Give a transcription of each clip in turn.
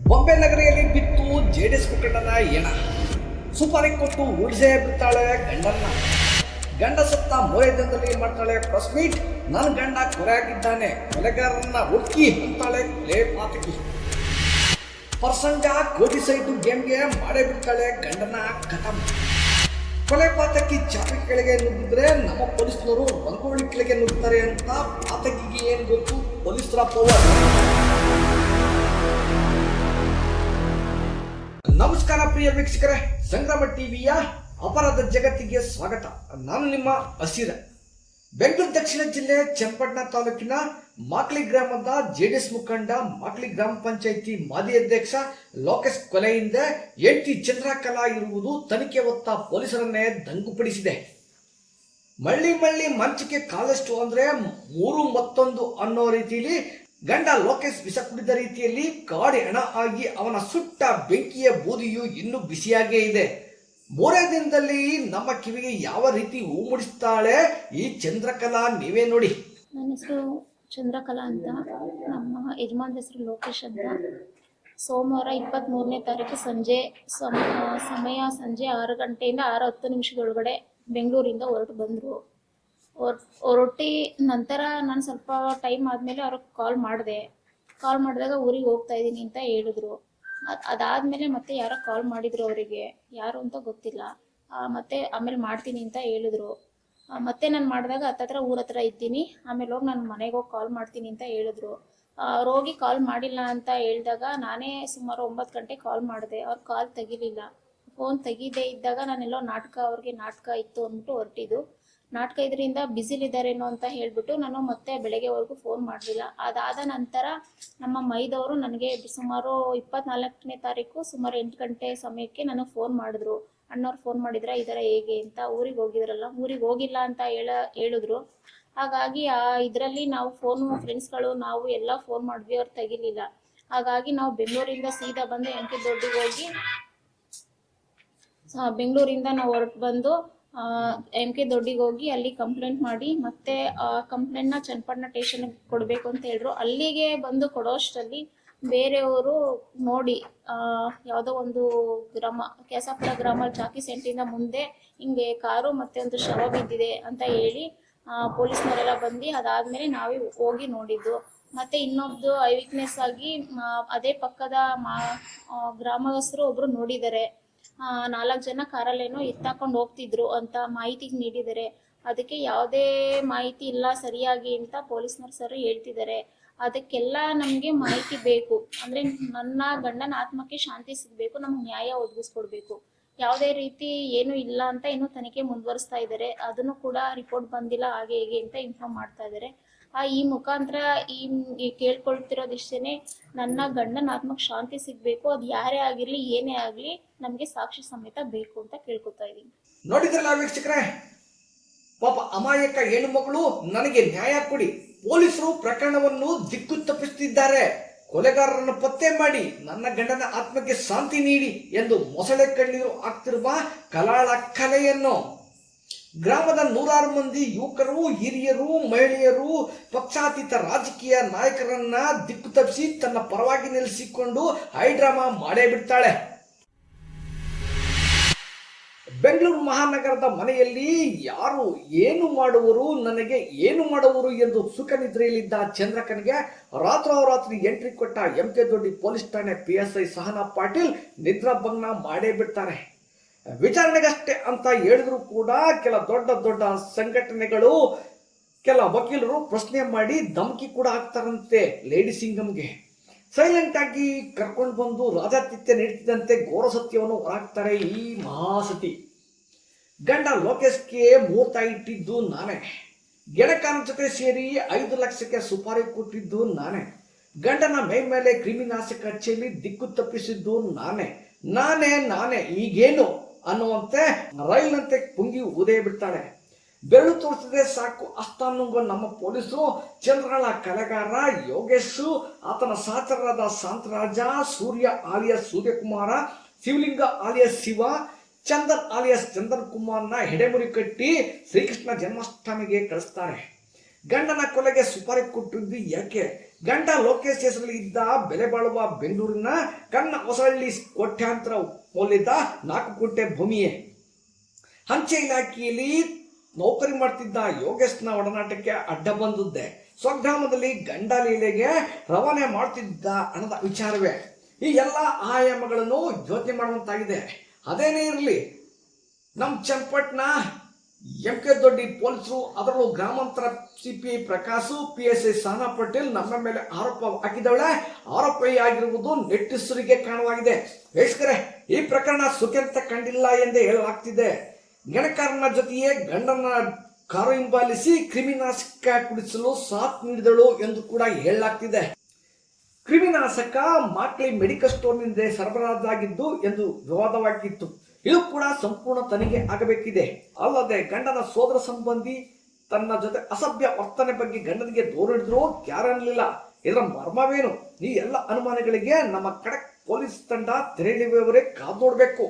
ಬಾಂಬೆ ನಗರಿಯಲ್ಲಿ ಬಿತ್ತು ಜೆಡಿಎಸ್ ಮುಖಂಡನ ಎಣ. ಸುಪಾರಿ ಕೊಟ್ಟು ಉಳಿಸೇ ಬಿಡ್ತಾಳೆ ಗಂಡನ್ನ. ಗಂಡ ಸತ್ತ ಮೂರೇ ದಿನದಲ್ಲಿ ಮಾಡ್ತಾಳೆ ಪ್ರೆಸ್ ಮೀಟ್. ನನ್ನ ಗಂಡ ಕೊಲೆಯಾಗಿದ್ದಾನೆ, ಕೊಲೆಗಾರರನ್ನ ಹುಡುಕಿ ಅಂತಾಳೆ ಕೊಲೆ ಪಾತಕಿ. ಪರ್ಸಂಜ ಕೋಟಿ ಸೈಟು ಗೇಮ್ಗೆ ಮಾಡೇ ಬಿಡ್ತಾಳೆ ಗಂಡನ ಖತಮ್. ಕೊಲೆ ಪಾತಕಿ ಚಾಪಿ ಕೆಳಗೆ ನುಗ್ಗಿದ್ರೆ ನಮ್ಮ ಪೊಲೀಸ್ನವರು ರಂಗೋಳಿ ಕೆಳಗೆ ನುಗ್ತಾರೆ ಅಂತ ಪಾತಕಿಗೆ ಏನು ಗೊತ್ತು ಪೊಲೀಸರ ಪವರ್. ನಮಸ್ಕಾರ ಪ್ರಿಯ ವೀಕ್ಷಕರೇ, ಸಂಗ್ರಾಮ ಟಿವಿಯ ಅಪರಾಧ ಜಗತ್ತಿಗೆ ಸ್ವಾಗತ. ನಾನು ನಿಮ್ಮ ಹಸೀರ. ಬೆಂಗಳೂರು ದಕ್ಷಿಣ ಜಿಲ್ಲೆ ಚನ್ನಪಟ್ಟಣ ತಾಲೂಕಿನ ಮಾಕ್ಲಿ ಗ್ರಾಮದ ಜೆಡಿಎಸ್ ಮುಖಂಡ ಮಾಕ್ಲಿ ಗ್ರಾಮ ಪಂಚಾಯಿತಿ ಮಾಜಿ ಅಧ್ಯಕ್ಷ ಲೋಕೇಶ್ ಕೊಲೆಯಿಂದ ಹೆಂಡತಿ ಚಂದ್ರಕಲಾ ಇರುವುದು ತನಿಖೆ ಹೊತ್ತ ಪೊಲೀಸರನ್ನೇ ದಂಗುಪಡಿಸಿದೆ. ಮಳ್ಳಿ ಮಂಚಕ್ಕೆ ಕಾಲಷ್ಟು ಅಂದ್ರೆ 3 ಮತ್ತೊಂದು ಅನ್ನೋ ರೀತಿಯಲ್ಲಿ ಗಂಡ ಲೋಕೇಶ್ ವಿಷ ಕುಡಿದ ರೀತಿಯಲ್ಲಿ ಕಾಡಿ ಹಣ ಆಗಿ ಅವನ ಸುಟ್ಟ ಬೆಂಕಿಯ ಬೂದಿಯು ಇನ್ನೂ ಬಿಸಿಯಾಗೇ ಇದೆ. 3 ದಿನದಲ್ಲಿ ನಮ್ಮ ಕಿವಿಗೆ ಯಾವ ರೀತಿ ಹೂ ಮುಡಿಸ್ತಾಳೆ ಈ ಚಂದ್ರಕಲಾ, ನೀವೇ ನೋಡಿ. ನನ್ನ ಹೆಸರು ಚಂದ್ರಕಲಾ ಅಂತ, ನಮ್ಮ ಯಜಮಾನ್ ಹೆಸರು ಲೋಕೇಶ್ ಅಂತ. ಸೋಮವಾರ 23ನೇ ತಾರೀಕು ಸಮಯ ಸಂಜೆ 6 ಗಂಟೆಯಿಂದ 6:10 ಬೆಂಗಳೂರಿಂದ ಬಂದರು. ಹೊರಟಿ ನಂತರ ನಾನು ಸ್ವಲ್ಪ ಟೈಮ್ ಆದಮೇಲೆ ಅವ್ರಿಗೆ ಕಾಲ್ ಮಾಡಿದಾಗ ಊರಿಗೆ ಹೋಗ್ತಾ ಇದ್ದೀನಿ ಅಂತ ಹೇಳಿದ್ರು. ಅದಾದಮೇಲೆ ಮತ್ತೆ ಯಾರೋ ಕಾಲ್ ಮಾಡಿದ್ರು, ಅವರಿಗೆ ಯಾರು ಅಂತ ಗೊತ್ತಿಲ್ಲ. ಮತ್ತೆ ಆಮೇಲೆ ಮಾಡ್ತೀನಿ ಅಂತ ಹೇಳಿದ್ರು. ಮತ್ತೆ ನಾನು ಮಾಡಿದಾಗ ಹತ್ತತ್ರ ಊರ ಹತ್ರ ಇದ್ದೀನಿ, ಆಮೇಲೆ ಹೋಗಿ ನಾನು ಮನೆಗೆ ಹೋಗಿ ಕಾಲ್ ಮಾಡ್ತೀನಿ ಅಂತ ಹೇಳಿದ್ರು. ಅವ್ರು ಹೋಗಿ ಕಾಲ್ ಮಾಡಿಲ್ಲ ಅಂತ ಹೇಳಿದಾಗ ನಾನೇ ಸುಮಾರು 9 ಗಂಟೆಗೆ ಕಾಲ್ ಮಾಡಿದೆ. ಅವ್ರು ಕಾಲ್ ತೆಗಿಲಿಲ್ಲ. ಫೋನ್ ತೆಗಿದೇ ಇದ್ದಾಗ ನಾನೆಲ್ಲೋ ಅವ್ರಿಗೆ ನಾಟಕ ಇತ್ತು ಅಂದ್ಬಿಟ್ಟು ಹೊರಟಿದ್ದು. ನಾಟಕ ಇದರಿಂದ ಬ್ಯುಸಿಲಿದ್ದಾರೇನೋ ಅಂತ ಹೇಳಿಬಿಟ್ಟು ನಾನು ಮತ್ತೆ ಬೆಳಗ್ಗೆವರೆಗೂ ಫೋನ್ ಮಾಡಲಿಲ್ಲ. ಅದಾದ ನಂತರ ನಮ್ಮ ಮೈದವರು ನನಗೆ ಸುಮಾರು 24ನೇ ತಾರೀಕು ಸುಮಾರು 8 ಗಂಟೆ ಸಮಯಕ್ಕೆ ನನಗೆ ಫೋನ್ ಮಾಡಿದ್ರು. ಅಣ್ಣವ್ರು ಫೋನ್ ಮಾಡಿದ್ರ ಈ ಥರ ಹೇಗೆ ಅಂತ. ಊರಿಗೆ ಹೋಗಿದ್ರಲ್ಲ, ಊರಿಗೆ ಹೋಗಿಲ್ಲ ಅಂತ ಹೇಳಿದ್ರು. ಹಾಗಾಗಿ ಇದರಲ್ಲಿ ನಾವು ಫ್ರೆಂಡ್ಸ್ಗಳು ನಾವು ಎಲ್ಲ ಫೋನ್ ಮಾಡಿದ್ವಿ, ಅವ್ರು ತೆಗಿಲಿಲ್ಲ. ಹಾಗಾಗಿ ನಾವು ಬೆಂಗಳೂರಿಂದ ಸೀದಾ ಬಂದು ಬೆಂಗಳೂರಿಂದ ನಾವು ಹೊರಟು ಬಂದು MK ದೊಡ್ಡಿಗೆ ಹೋಗಿ ಅಲ್ಲಿ ಕಂಪ್ಲೇಂಟ್ ಮಾಡಿ ಮತ್ತೆ ಕಂಪ್ಲೇಂಟ್ನ ಚನ್ನಪಟ್ಟಣ ಸ್ಟೇಷನ್ಗೆ ಕೊಡಬೇಕು ಅಂತ ಹೇಳಿದ್ರು. ಅಲ್ಲಿಗೆ ಬಂದು ಕೊಡೋಷ್ಟರಲ್ಲಿ ಬೇರೆಯವರು ನೋಡಿ ಯಾವುದೋ ಒಂದು ಕೆಸಾಪುರ ಗ್ರಾಮ ಚಾಕಿ ಸೆಂಟ್ರಿಂದ ಮುಂದೆ ಹಿಂಗೆ ಕಾರು ಮತ್ತೆ ಒಂದು ಶವ ಬಿದ್ದಿದೆ ಅಂತ ಹೇಳಿ ಪೊಲೀಸ್ನವರೆಲ್ಲ ಬಂದು ಅದಾದ್ಮೇಲೆ ನಾವೇ ಹೋಗಿ ನೋಡಿದ್ದು. ಮತ್ತೆ ಇನ್ನೊಬ್ದು ಐ ವಿಟ್ನೆಸ್ ಆಗಿ ಅದೇ ಪಕ್ಕದ ಗ್ರಾಮಸ್ಥರು ಒಬ್ರು ನೋಡಿದ್ದಾರೆ. 4 ಜನ ಕಾರಲ್ಲೇನೋ ಎತ್ತಾಕೊಂಡು ಹೋಗ್ತಿದ್ರು ಅಂತ ಮಾಹಿತಿ ನೀಡಿದ್ದಾರೆ. ಅದಕ್ಕೆ ಯಾವುದೇ ಮಾಹಿತಿ ಇಲ್ಲ ಸರಿಯಾಗಿ ಅಂತ ಪೊಲೀಸ್ನವ್ರು ಸರ್ ಹೇಳ್ತಿದ್ದಾರೆ. ಅದಕ್ಕೆಲ್ಲ ನಮಗೆ ಮಾಹಿತಿ ಬೇಕು. ಅಂದರೆ ನನ್ನ ಗಂಡನ ಆತ್ಮಕ್ಕೆ ಶಾಂತಿ ಸಿಗಬೇಕು, ನಮ್ಗೆ ನ್ಯಾಯ ಒದಗಿಸ್ಕೊಡ್ಬೇಕು. ಯಾವುದೇ ರೀತಿ ಏನು ಇಲ್ಲ ಅಂತ ಇನ್ನೂ ತನಿಖೆ ಮುಂದುವರಿಸ್ತಾ ಇದ್ದಾರೆ. ಅದನ್ನು ಕೂಡ ರಿಪೋರ್ಟ್ ಬಂದಿಲ್ಲ ಹಾಗೆ ಹೇಗೆ ಅಂತ ಇನ್ಫಾರ್ಮ್ ಮಾಡ್ತಾ ಇದ್ದಾರೆ. ಈ ಮುಖಾಂತರ ಈ ಕೇಳ್ಕೊಳ್ತಿರೋದಿಷ್ಟೇ, ನನ್ನ ಗಂಡನ ಆತ್ಮಕ್ಕೆ ಶಾಂತಿ ಸಿಗಬೇಕು. ಅದು ಯಾರೇ ಆಗಿರಲಿ ಏನೇ ಆಗಲಿ ನಮಗೆ ಸಾಕ್ಷಿ ಸಮೇತ ಬೇಕು ಅಂತ ಕೇಳ್ಕೊತಾ ಇದ್ದೀನಿ. ನೋಡಿದ್ರಲ್ಲ ವೀಕ್ಷಕರೇ, ಪಾಪ ಅಮಾಯಕ ಹೆಣ್ಣು ಮಗಳು ನನಗೆ ನ್ಯಾಯ ಕೊಡಿ. ಪೊಲೀಸರು ಪ್ರಕರಣವನ್ನು ದಿಕ್ಕು ತಪ್ಪಿಸುತ್ತಿದ್ದಾರೆ. ಕೊಲೆಗಾರರನ್ನು ಪತ್ತೆ ಮಾಡಿ ನನ್ನ ಗಂಡನ ಆತ್ಮಕ್ಕೆ ಶಾಂತಿ ನೀಡಿ ಎಂದು ಮೊಸಳೆ ಕಣ್ಣೀರು ಹಾಕ್ತಿರುವ ಕಲಾಳ ಕಲೆಯನ್ನು ಗ್ರಾಮದ 100 ಮಂದಿ ಯುವಕರು, ಹಿರಿಯರು, ಮಹಿಳೆಯರು, ಪಕ್ಷಾತೀತ ರಾಜಕೀಯ ನಾಯಕರನ್ನ ದಿಕ್ಕು ತಪ್ಪಿಸಿ ತನ್ನ ಪರವಾಗಿ ನಿಲ್ಲಿಸಿಕೊಂಡು ಹೈಡ್ರಾಮಾ ಮಾಡೇ ಬಿಡ್ತಾಳೆ. ಬೆಂಗಳೂರು ಮಹಾನಗರದ ಮನೆಯಲ್ಲಿ ಯಾರು ಏನು ಮಾಡುವರು, ನನಗೆ ಏನು ಮಾಡುವರು ಎಂದು ಸುಖ ನಿದ್ರೆಯಲ್ಲಿದ್ದ ಚಂದ್ರಕನಿಗೆ ರಾತ್ರೋರಾತ್ರಿ ಎಂಟ್ರಿ ಕೊಟ್ಟ MK ದೊಡ್ಡಿ ಪೊಲೀಸ್ ಠಾಣೆ PSI ಸಹನಾ ಪಾಟೀಲ್ ನಿದ್ರಾಭಂಗ ಮಾಡೇ ಬಿಡ್ತಾರೆ. ವಿಚಾರಣೆಗಷ್ಟೇ ಅಂತ ಹೇಳಿದ್ರು ಕೂಡ ಕೆಲ ದೊಡ್ಡ ಸಂಘಟನೆಗಳು, ಕೆಲ ವಕೀಲರು ಪ್ರಶ್ನೆ ಮಾಡಿ ಧಮಕಿ ಕೂಡ ಹಾಕ್ತಾರಂತೆ. ಲೇಡಿ ಸಿಂಗಂಗೆ ಸೈಲೆಂಟ್ ಆಗಿ ಕರ್ಕೊಂಡು ಬಂದು ರಾಜಾತಿಥ್ಯ ನೀಡ್ತಿದ್ದಂತೆ ಘೋರ ಸತ್ಯವನ್ನು ಹೊರಹಾಕ್ತಾರೆ ಈ ಮಹಾಸತಿ. ಗಂಡ ಲೋಕೇಶ್ಗೆ ಮುಹೂರ್ತ ಇಟ್ಟಿದ್ದು ನಾನೇ, ಗೆಳಕನ ಜೊತೆ ಸೇರಿ 5 ಲಕ್ಷಕ್ಕೆ ಸುಪಾರಿ ಕೊಟ್ಟಿದ್ದು ನಾನೇ, ಗಂಡನ ಮೈ ಮೇಲೆ ಕ್ರಿಮಿನಾಶಕ ಹಚ್ಚಿ ದಿಕ್ಕು ತಪ್ಪಿಸಿದ್ದು ನಾನೇ ಈಗೇನು ಅನ್ನುವಂತೆ ರೈಲ್ನಂತೆ ಪುಂಗಿ ಊದೇ ಬಿಡ್ತಾಳೆ. ಬೆರಳು ತೋರಿಸಿದ್ರೆ ಸಾಕು ಅಸ್ತಾನುಂಗೋ ನಮ್ಮ ಪೊಲೀಸರು ಚಂದ್ರಗಳ ಕಲೆಗಾರ ಯೋಗೇಶು, ಆತನ ಸಹಚರರಾದ ಶಾಂತರಾಜ, ಸೂರ್ಯ ಆಲಿಯಸ್ ಸೂರ್ಯಕುಮಾರ, ಶಿವಲಿಂಗ ಆಲಿಯಸ್ ಶಿವ, ಚಂದನ್ ಆಲಿಯಸ್ ಚಂದನ್ ಕುಮಾರ್ನ ಹೆಡೆಮುರಿ ಕಟ್ಟಿ ಶ್ರೀಕೃಷ್ಣ ಜನ್ಮಾಷ್ಟಮಿಗೆ ಕಳಿಸ್ತಾರೆ. ಗಂಡನ ಕೊಲೆಗೆ ಸುಪಾರಿ ಕೊಟ್ಟಿದ್ದು ಯಾಕೆ? ಗಂಡ ಲೋಕೇಶ್ ಹೆಸರಲ್ಲಿ ಇದ್ದ ಬೆಲೆ ಬಾಳುವ ಬೆಂಗಳೂರಿನ ಕಣ್ಣ ಹೊಸಹಳ್ಳಿ ಕೋಟ್ಯಾಂತರ ಮೌಲ್ಯದ 4 ಗುಂಟೆ ಭೂಮಿಯೇ. ಅಂಚೆ ಇಲಾಖೆಯಲ್ಲಿ ನೌಕರಿ ಮಾಡ್ತಿದ್ದ ಯೋಗೇಶ್ನ ಒಡನಾಟಕ್ಕೆ ಅಡ್ಡ ಬಂದದ್ದೇ ಸ್ವಗ್ರಾಮದಲ್ಲಿ ಗಂಡ ಲೀಲೆಗೆ ರವಾನೆ ಮಾಡ್ತಿದ್ದ ಹಣದ ವಿಚಾರವೇ. ಈ ಎಲ್ಲ ಆಯಾಮಗಳನ್ನು ಯೋಚನೆ ಮಾಡುವಂತಾಗಿದೆ. ಅದೇನೇ ಇರಲಿ, ನಮ್ಮ ಚನ್ನಪಟ್ಟಣ MK ದೊಡ್ಡಿ ಪೊಲೀಸರು, ಅದರಲ್ಲೂ ಗ್ರಾಮಾಂತರ CPI ಪ್ರಕಾಶ್, PSI ಸಹನಾ ಪಟೇಲ್ ನಮ್ಮ ಮೇಲೆ ಆರೋಪ ಹಾಕಿದವಳೆ. ಆರೋಪಿಯಾಗಿರುವುದು ನೆಟ್ಟಿಸರಿಗೆ ಕಾರಣವಾಗಿದೆ. ವಯಸ್ಕರೇ, ಈ ಪ್ರಕರಣ ಸುಖಂತ ಕಂಡಿಲ್ಲ ಎಂದೇ ಹೇಳಲಾಗ್ತಿದೆ. ಗಣಕಾರನ ಜೊತೆಯೇ ಗಂಡನ ಕಾರು ಹಿಂಬಾಲಿಸಿ ಕ್ರಿಮಿನಾಶಕ ಕುಡಿಸಲು ಸಾಥ್ ನೀಡಿದಳು ಎಂದು ಕೂಡ ಹೇಳಲಾಗ್ತಿದೆ. ಕ್ರಿಮಿನಾಶಕ ಮಾಕ್ಲಿ ಮೆಡಿಕಲ್ ಸ್ಟೋರ್ನಿಂದ ಸರಬರಾಜಾಗಿದ್ದು ಎಂದು ವಿವಾದವಾಗಿತ್ತು. ಇದು ಕೂಡ ಸಂಪೂರ್ಣ ತನಿಖೆ ಆಗಬೇಕಿದೆ. ಅಲ್ಲದೆ ಗಂಡನ ಸೋದರ ಸಂಬಂಧಿ ತನ್ನ ಜೊತೆ ಅಸಭ್ಯ ವರ್ತನೆ ಬಗ್ಗೆ ಗಂಡನಿಗೆ ದೂರಿಡಿದ್ರು ಯಾರನ್ನಲಿಲ್ಲ. ಇದರ ಮರ್ಮವೇನು? ಈ ಎಲ್ಲ ಅನುಮಾನಗಳಿಗೆ ನಮ್ಮ ಖಡಕ್ ಪೊಲೀಸ್ ತಂಡ ತೆರೆಯಲಿರುವವರೇ ಕಾದು ನೋಡಬೇಕು.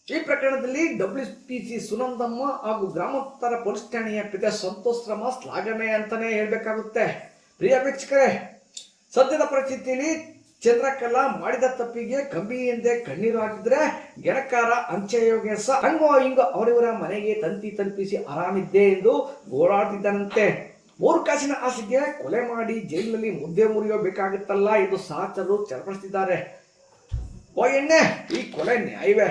ಈ ಪ್ರಕರಣದಲ್ಲಿ WPC ಸುನಂದಮ್ಮ ಹಾಗೂ ಗ್ರಾಮಾಂತರ ಪೊಲೀಸ್ ಠಾಣೆಯ ಪಿತ ಸಂತೋಷ್ ರಾಮ ಶ್ಲಾಘನೆ ಅಂತಾನೆ ಹೇಳ್ಬೇಕಾಗುತ್ತೆ. ಪ್ರಿಯ ವೀಕ್ಷಕರೇ, ಸದ್ಯದ ಪರಿಸ್ಥಿತಿಯಲ್ಲಿ ಚಂದ್ರಕಲಾ ಮಾಡಿದ ತಪ್ಪಿಗೆ ಕಂಬಿ ಎಂದೇ ಕಣ್ಣೀರು ಹಾಕಿದ್ರೆ ಗೆಣಕಾರ ಅಂಚೆ ಯೋಗೇಶ ಹಂಗೋ ಹಿಂಗೋ ಅವರಿವರ ಮನೆಗೆ ತಂತಿ ತಲುಪಿಸಿ ಆರಾಮಿದ್ದೆ ಎಂದು ಗೋಳಾಡ್ತಿದ್ದಾನಂತೆ. 3 ಕಾಸಿನ ಆಸೆಗೆ ಕೊಲೆ ಮಾಡಿ ಜೈಲಿನಲ್ಲಿ ಮುದ್ದೆ ಮುರಿಯಬೇಕಾಗುತ್ತಲ್ಲ ಎಂದು ಸಹಚರರು ಚರ್ಚಿಸಿದ್ದಾರೆ. ಓ ಎಣ್ಣೆ, ಈ ಕೊಲೆ ನ್ಯಾಯವೇ?